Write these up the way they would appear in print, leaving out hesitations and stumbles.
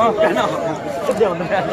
Oh, kano. Jauh na yan.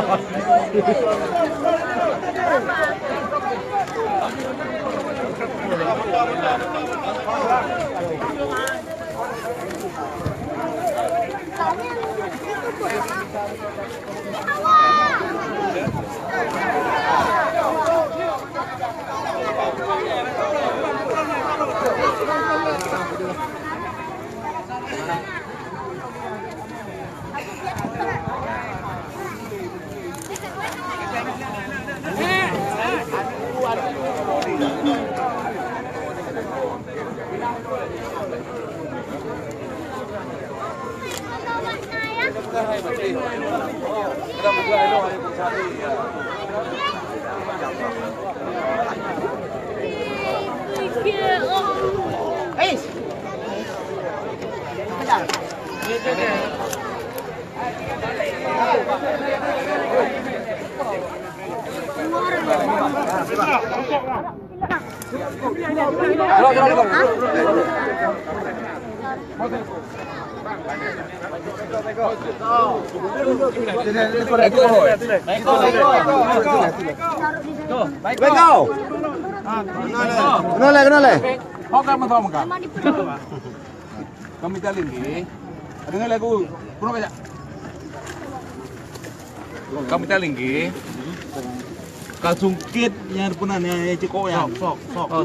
Kenal. Kau kan mentau muka. Kami talin ni. Dengar lagu. Puno kaja. Kami talin ni. Kasungkit yang punan yang cekok yang.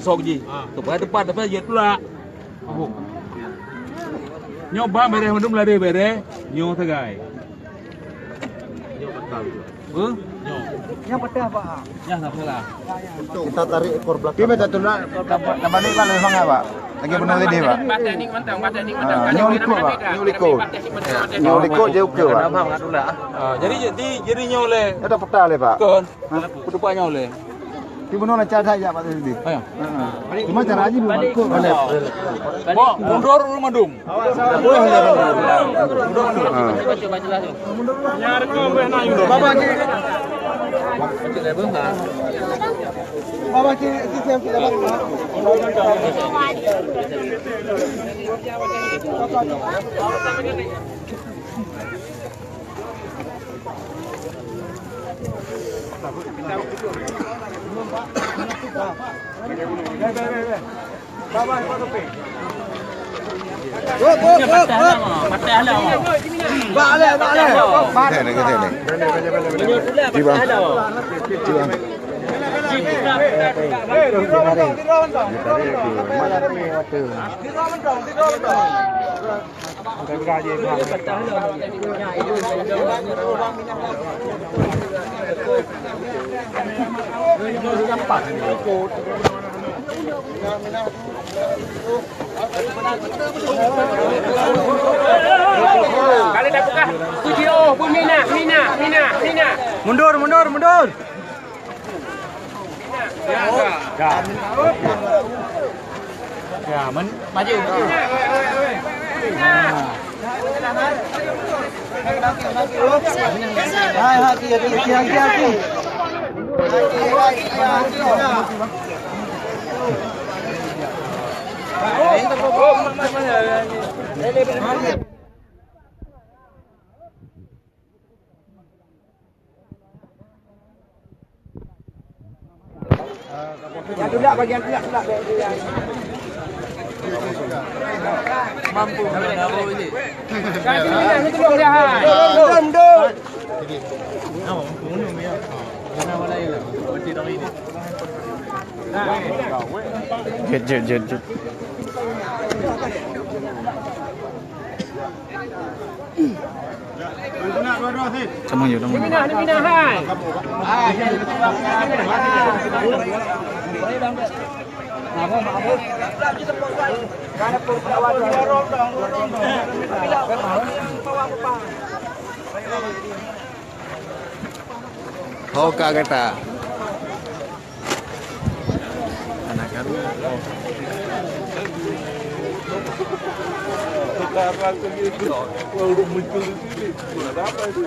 Sok ji. Tepat apa jet pula. Nyoba mere mendum lari bere. Nyo tegai. Yang petah apa? Yang tak salah. Kita tarik ekor belakang. Kita betul nak. Nama ni kan memang apa? Lagi benar lidi pak. Nyoliko pak. Nyoliko jauh ke pak. Jadi nyole. Ada peta le pak. Kon. Kutupa nyole. Di mana nak cara saja pak tadi. Ayo. Cuma caranya belum aku. Kok mundur mandum. Boleh le. Nyar ko be na yudo. Baba ki. Baba ki siapa dapat. Baba foto pe. Kali dah buka. Studio pun Mina. Mundur. Ya, maju. Hati. Bagian tulak. Mampu menaruh ini. Kan ini tolong dia. Dondong. Nama munum ya. Nama lain lah. Berarti dah ini. Jet. Sama je dong. Mina hai. Oh kagata. Anakan. Sekarang begitu, baru muncul di sini. Ada apa itu?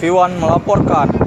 TV One melaporkan.